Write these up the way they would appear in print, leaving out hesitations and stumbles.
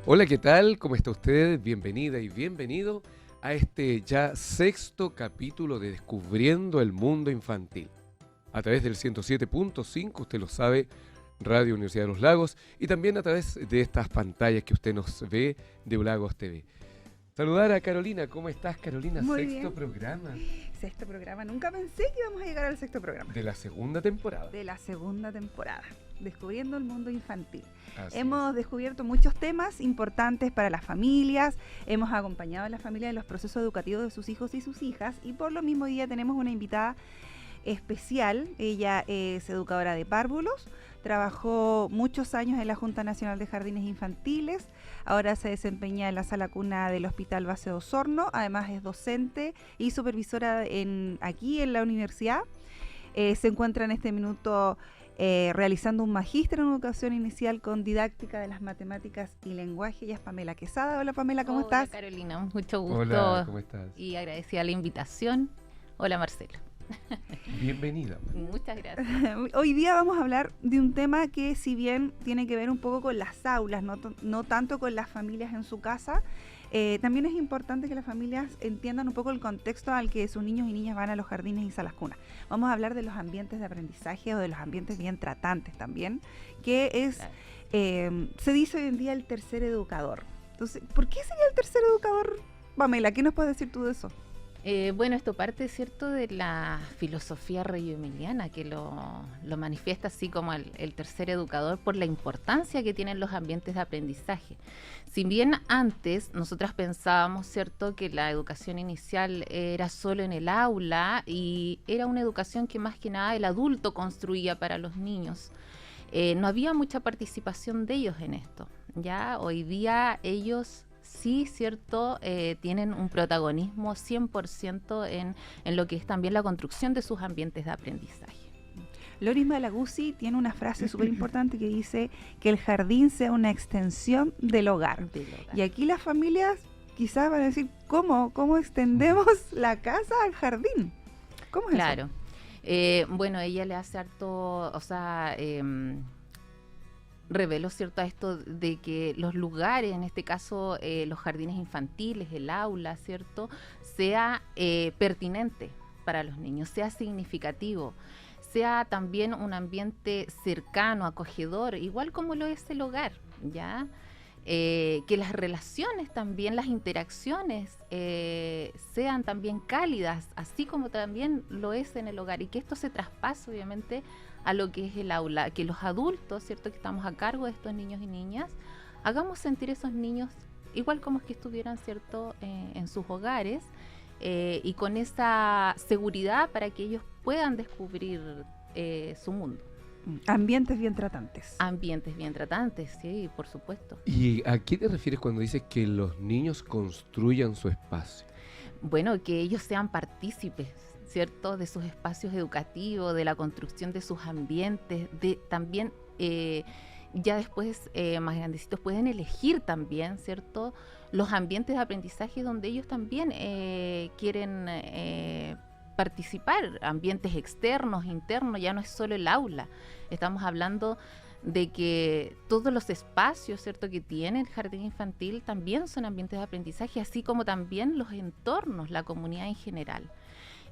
Hola, ¿qué tal? ¿Cómo está usted? Bienvenida y bienvenido a este ya sexto capítulo de Descubriendo el Mundo Infantil. A través del 107.5, usted lo sabe, Radio Universidad de los Lagos, y también a través de estas pantallas que usted nos ve de Lagos TV. Saludar a Carolina. ¿Cómo estás, Carolina? Muy Sexto bien. programa Sexto programa. Nunca pensé que íbamos a llegar al sexto programa. de la segunda temporada. De la segunda temporada. Descubriendo el mundo infantil. Así Hemos es. descubierto muchos temas importantes para las familias. Hemos acompañado a las familias en los procesos educativos de sus hijos y sus hijas. Y por lo mismo día tenemos una invitada especial. Ella es educadora de párvulos. Trabajó muchos años en la Junta Nacional de Jardines Infantiles. Ahora se desempeña en la sala cuna del Hospital Base de Osorno. Además es docente y supervisora aquí en la universidad. Se encuentra en este minuto realizando un magíster en educación inicial con didáctica de las matemáticas y lenguaje. Ella es Pamela Quesada. Hola Pamela, ¿cómo estás? Hola Carolina, mucho gusto. Hola, ¿cómo estás? Y agradecida la invitación. Hola Marcelo. Bienvenida. Muchas gracias. Hoy día vamos a hablar de un tema que, si bien tiene que ver un poco con las aulas, no tanto con las familias en su casa, también es importante que las familias entiendan un poco el contexto al que sus niños y niñas van a los jardines y salas cunas. Vamos a hablar de los ambientes de aprendizaje o de los ambientes bien tratantes también, que es, Claro. se dice hoy en día el tercer educador. Entonces, ¿por qué sería el tercer educador? Pamela, ¿qué nos puedes decir tú de eso? Bueno, esto parte, ¿cierto?, de la filosofía reyoemiliana, que lo manifiesta así como el tercer educador por la importancia que tienen los ambientes de aprendizaje. Si bien antes nosotras pensábamos, ¿cierto?, que la educación inicial era solo en el aula y era una educación que más que nada el adulto construía para los niños. No había mucha participación de ellos en esto. Ya hoy día ellos sí, cierto, tienen un protagonismo 100% en lo que es también la construcción de sus ambientes de aprendizaje. Loris Malaguzzi tiene una frase súper importante que dice que el jardín sea una extensión del hogar. Y aquí las familias quizás van a decir, ¿cómo extendemos la casa al jardín? ¿Cómo es Claro. Bueno, ella le hace harto, o sea, reveló, ¿cierto?, a esto de que los lugares, en este caso los jardines infantiles, el aula, ¿cierto?, sea pertinente para los niños, sea significativo, sea también un ambiente cercano, acogedor, igual como lo es el hogar, ¿ya? Que las relaciones también, las interacciones sean también cálidas, así como también lo es en el hogar, y que esto se traspase obviamente a lo que es el aula, que los adultos, ¿cierto?, que estamos a cargo de estos niños y niñas, hagamos sentir esos niños igual como que estuvieran, ¿cierto?, en sus hogares, y con esa seguridad para que ellos puedan descubrir su mundo. Ambientes bien tratantes. Ambientes bien tratantes, sí, por supuesto. ¿Y a qué te refieres cuando dices que los niños construyan su espacio? Bueno, que ellos sean partícipes, ¿cierto?, de sus espacios educativos, de la construcción de sus ambientes, de también ya después más grandecitos pueden elegir también, ¿cierto?, los ambientes de aprendizaje donde ellos también quieren participar, ambientes externos, internos, ya no es solo el aula, estamos hablando de que todos los espacios, ¿cierto?, que tiene el jardín infantil también son ambientes de aprendizaje, así como también los entornos, la comunidad en general.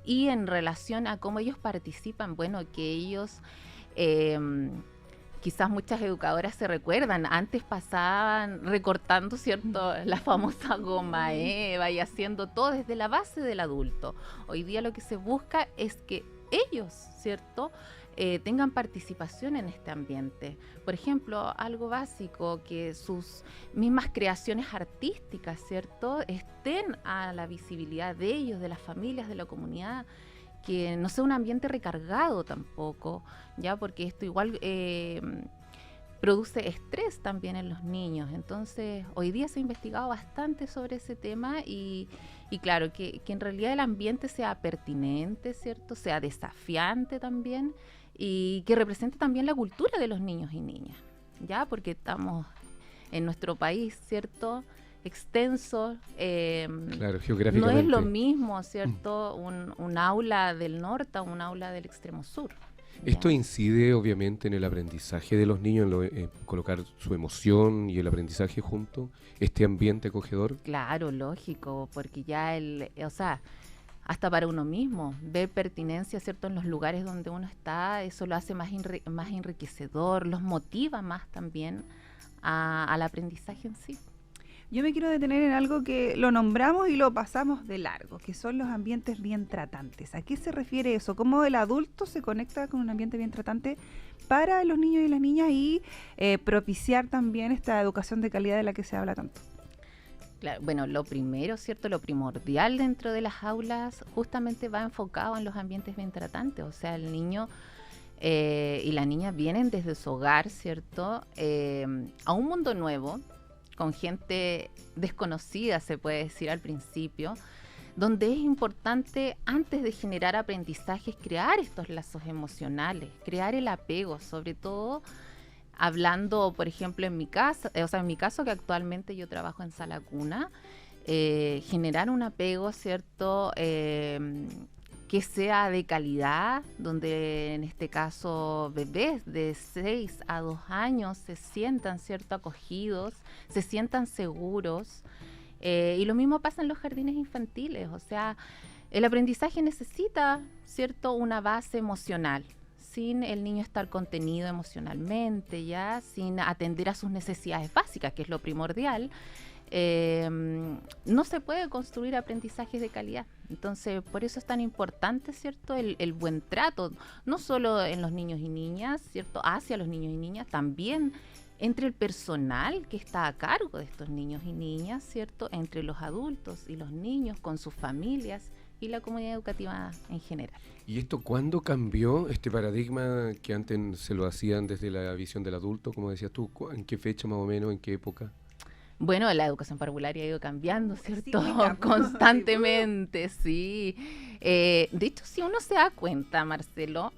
Y en relación a cómo ellos participan, bueno, que ellos, quizás muchas educadoras se recuerdan, antes pasaban recortando, ¿cierto?, la famosa goma Eva y haciendo todo desde la base del adulto. Hoy día lo que se busca es que ellos, ¿cierto?, tengan participación en este ambiente. Por ejemplo, algo básico, que sus mismas creaciones artísticas, ¿cierto?, estén a la visibilidad de ellos, de las familias, de la comunidad, que no sea un ambiente recargado tampoco, ya, porque esto igual produce estrés también en los niños. Entonces, hoy día se ha investigado bastante sobre ese tema y claro, que en realidad el ambiente sea pertinente, ¿cierto?, sea desafiante también, y que represente también la cultura de los niños y niñas, ya, porque estamos en nuestro país, ¿cierto?, extenso, Claro, no geográficamente. es lo mismo, ¿cierto?, un aula del norte a un aula del extremo sur. Esto Ya. incide obviamente en el aprendizaje de los niños, colocar su emoción y el aprendizaje junto, este ambiente acogedor. Claro, lógico, porque ya o sea, hasta para uno mismo, ver pertinencia, ¿cierto?, en los lugares donde uno está, eso lo hace más enriquecedor, los motiva más también al aprendizaje en sí. Yo me quiero detener en algo que lo nombramos y lo pasamos de largo, que son los ambientes bien tratantes. ¿A qué se refiere eso? ¿Cómo el adulto se conecta con un ambiente bien tratante para los niños y las niñas y propiciar también esta educación de calidad de la que se habla tanto? Claro, bueno, lo primero, ¿cierto? Lo primordial dentro de las aulas justamente va enfocado en los ambientes bien tratantes. O sea, el niño y la niña vienen desde su hogar, ¿cierto? A un mundo nuevo, con gente desconocida, se puede decir al principio, donde es importante, antes de generar aprendizajes, crear estos lazos emocionales, crear el apego, sobre todo hablando, por ejemplo, en mi casa, en mi caso, que actualmente yo trabajo en sala cuna, generar un apego, ¿cierto?, que sea de calidad, donde en este caso bebés de 6 a 2 años se sientan, ¿cierto?, acogidos, se sientan seguros. Y lo mismo pasa en los jardines infantiles, o sea, el aprendizaje necesita, ¿cierto?, una base emocional. Sin el niño estar contenido emocionalmente, ya, sin atender a sus necesidades básicas, que es lo primordial, no se puede construir aprendizajes de calidad. Entonces, por eso es tan importante, ¿cierto?, el buen trato, no solo en los niños y niñas, ¿cierto?, hacia los niños y niñas, también entre el personal que está a cargo de estos niños y niñas, ¿cierto?, entre los adultos y los niños, con sus familias y la comunidad educativa en general. ¿Y esto cuándo cambió este paradigma que antes se lo hacían desde la visión del adulto, como decías tú? ¿En qué fecha más o menos, en qué época? Bueno, la educación parvularia ha ido cambiando, ¿cierto? Cíclica, Constantemente, sí. De hecho, si uno se da cuenta, Marcelo,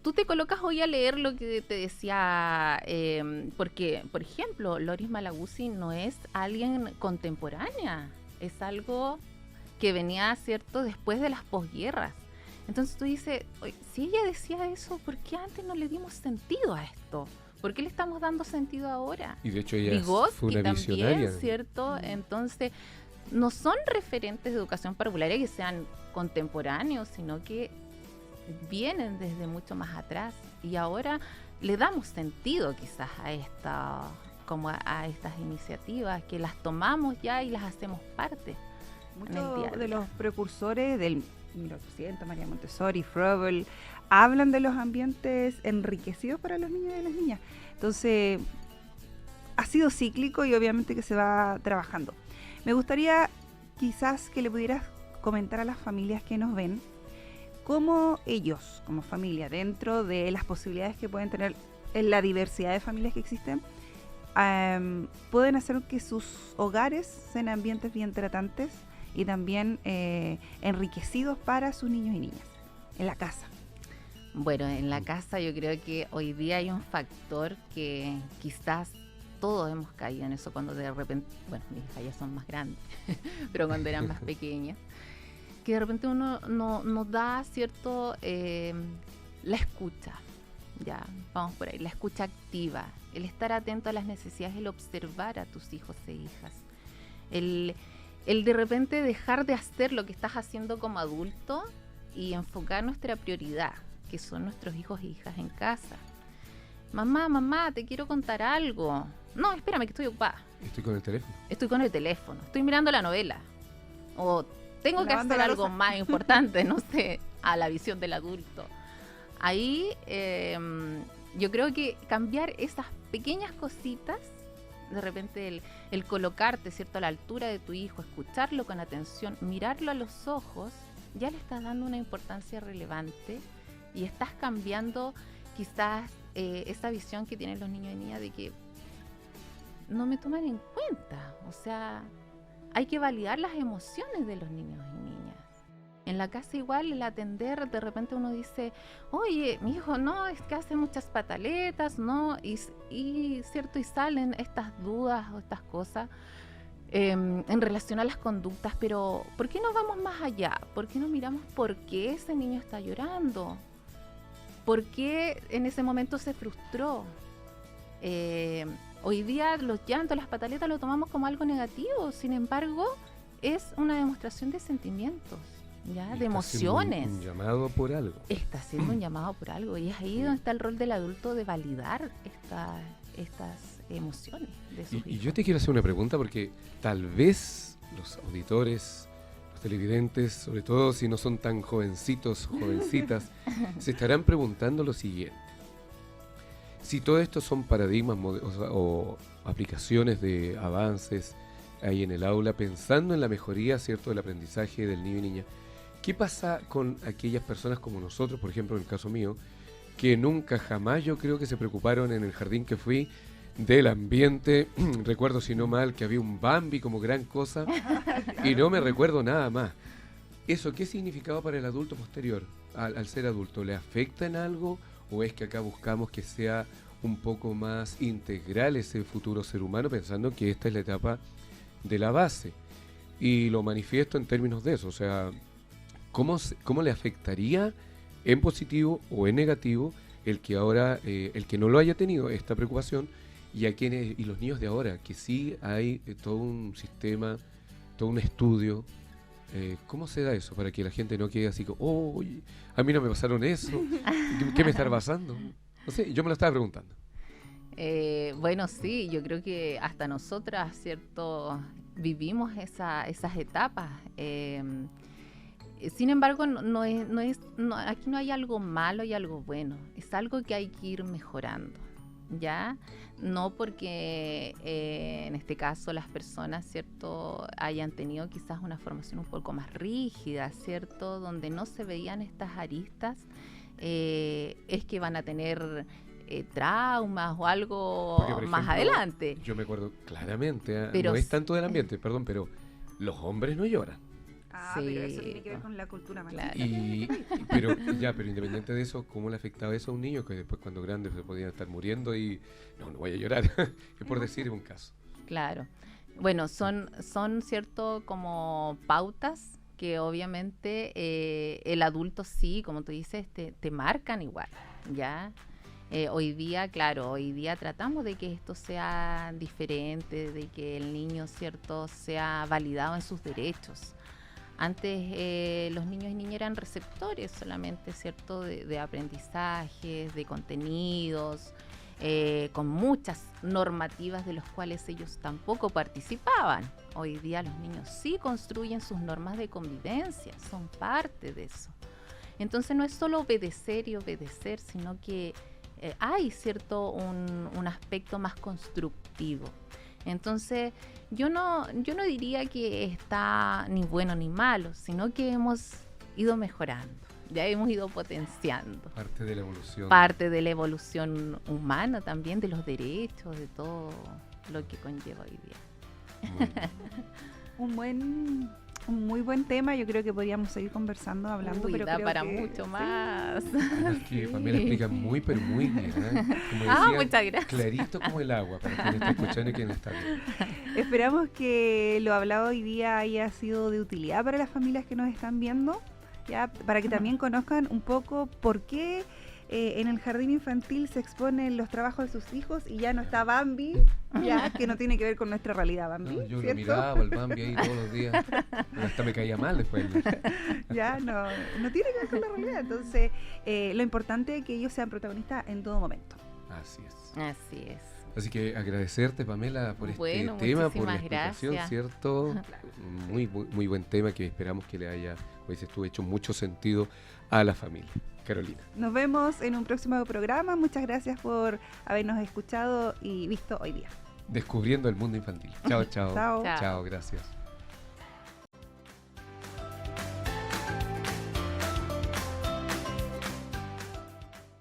tú te colocas hoy a leer lo que te decía, porque, por ejemplo, Loris Malaguzzi no es alguien contemporánea, es algo que venía, ¿cierto?, después de las posguerras. Entonces tú dices, oye, si ella decía eso, ¿por qué antes no le dimos sentido a esto? ¿Por qué le estamos dando sentido ahora? Y de hecho ella Vygotsky fue una también, visionaria. ¿cierto? Entonces, no son referentes de educación parvularia que sean contemporáneos, sino que vienen desde mucho más atrás. Y ahora le damos sentido quizás a estas iniciativas, que las tomamos ya y las hacemos parte. Muchos de los precursores del 1800, María Montessori, Froebel, hablan de los ambientes enriquecidos para los niños y las niñas. Entonces, ha sido cíclico y obviamente que se va trabajando. Me gustaría quizás que le pudieras comentar a las familias que nos ven cómo ellos, como familia, dentro de las posibilidades que pueden tener en la diversidad de familias que existen, pueden hacer que sus hogares sean ambientes bien tratantes y también enriquecidos para sus niños y niñas, en la casa. Bueno, en la casa yo creo que hoy día hay un factor que quizás todos hemos caído en eso cuando de repente, bueno, mis hijas ya son más grandes, pero cuando eran más pequeñas, que de repente uno no da, ¿cierto?, la escucha, ya, vamos por ahí, la escucha activa, el estar atento a las necesidades, el observar a tus hijos e hijas, el de repente dejar de hacer lo que estás haciendo como adulto y enfocar nuestra prioridad, que son nuestros hijos e hijas en casa. Mamá, te quiero contar algo. No, espérame, que estoy ocupada. Estoy con el teléfono. Estoy con el teléfono, estoy mirando la novela. O tengo que Lavando hacer la algo loza. más importante, no sé, a la visión del adulto. Ahí yo creo que cambiar esas pequeñas cositas, de repente el colocarte, ¿cierto?, a la altura de tu hijo, escucharlo con atención, mirarlo a los ojos, ya le estás dando una importancia relevante y estás cambiando quizás esa visión que tienen los niños y niñas de que no me toman en cuenta. O sea, hay que validar las emociones de los niños y niñas. En la casa igual, el atender, de repente uno dice, oye, mi hijo, no, es que hace muchas pataletas, ¿no? Y cierto, y salen estas dudas o estas cosas en relación a las conductas, pero ¿por qué no vamos más allá? ¿Por qué no miramos por qué ese niño está llorando? ¿Por qué en ese momento se frustró? Hoy día los llantos, las pataletas lo tomamos como algo negativo, sin embargo, es una demostración de sentimientos, ¿ya? De emociones. Un llamado por algo. Está haciendo un llamado por algo, y es ahí donde está el rol del adulto de validar estas emociones de sus Y hijos. yo te quiero hacer una pregunta porque tal vez los auditores, los televidentes, sobre todo si no son tan jovencitos o jovencitas, se estarán preguntando lo siguiente. Si todo esto son paradigmas o aplicaciones de avances ahí en el aula, pensando en la mejoría, ¿cierto?, del aprendizaje del niño y niña, ¿qué pasa con aquellas personas como nosotros, por ejemplo, en el caso mío, que nunca jamás yo creo que se preocuparon en el jardín que fui del ambiente? Recuerdo, si no mal, que había un Bambi como gran cosa y no me recuerdo nada más. ¿Eso qué significaba para el adulto posterior, al ser adulto? ¿Le afecta en algo o es que acá buscamos que sea un poco más integral ese futuro ser humano, pensando que esta es la etapa de la base? Y lo manifiesto en términos de eso, o sea, ¿cómo le afectaría en positivo o en negativo el que ahora, el que no lo haya tenido esta preocupación, y a quienes, y los niños de ahora, que sí hay todo un sistema, todo un estudio? ¿Cómo se da eso para que la gente no quede así como, oh, a mí no me pasaron eso, ¿qué me estará pasando? No sé, yo me lo estaba preguntando. Bueno, sí, yo creo que hasta nosotras, ¿cierto?, vivimos esas etapas. Sin embargo, aquí no hay algo malo y algo bueno. Es algo que hay que ir mejorando, ¿ya? No porque en este caso las personas, ¿cierto?, hayan tenido quizás una formación un poco más rígida, ¿cierto?, donde no se veían estas aristas, es que van a tener traumas o algo Porque, por más ejemplo, adelante. Yo me acuerdo claramente, Pero no es tanto del ambiente, perdón, pero los hombres no lloran. Ah, Sí, pero eso tiene que ver con la cultura machista. claro. Pero independiente de eso, ¿cómo le afectaba eso a un niño que después cuando grande se podían estar muriendo y no voy a llorar? Es por decir un caso. Claro. Bueno, son cierto como pautas que obviamente el adulto sí, como tú dices, te marcan igual, ¿ya? Hoy día, claro, hoy día tratamos de que esto sea diferente, de que el niño, ¿cierto?, sea validado en sus derechos. Antes los niños y niñas eran receptores solamente, ¿cierto?, de aprendizajes, de contenidos, con muchas normativas de los cuales ellos tampoco participaban. Hoy día los niños sí construyen sus normas de convivencia, son parte de eso. Entonces no es solo obedecer y obedecer, sino que hay cierto un aspecto más constructivo. Entonces yo no diría que está ni bueno ni malo, sino que hemos ido mejorando, ya hemos ido potenciando. Parte de la evolución. Parte de la evolución humana también, de los derechos, de todo lo que conlleva hoy día. Un muy buen tema. Yo creo que podríamos seguir conversando, hablando, Uy, pero da creo para que mucho más. Es que Pamela explica muy, pero muy bien, ¿eh? Como Muchas gracias. clarito como el agua, para quien está escuchando y quien está viendo. Esperamos que lo hablado hoy día haya sido de utilidad para las familias que nos están viendo, ya, para que también conozcan un poco por qué en el jardín infantil se exponen los trabajos de sus hijos y ya no está Bambi, ya, que no tiene que ver con nuestra realidad, Bambi, No, yo lo ¿cierto? miraba al Bambi ahí todos los días, hasta me caía mal después. Ya no tiene que ver con la realidad. Entonces, lo importante es que ellos sean protagonistas en todo momento. Así es. Así es. Así que agradecerte, Pamela, por Bueno, este tema, por la muchísimas explicación, gracias. ¿cierto? Muy, muy, muy buen tema que esperamos que le haya, como dices tú, hecho mucho sentido a la familia. Carolina. Nos vemos en un próximo programa. Muchas gracias por habernos escuchado y visto hoy día. Descubriendo el mundo infantil. Chao, chao. Chao. Chao. Chao, gracias.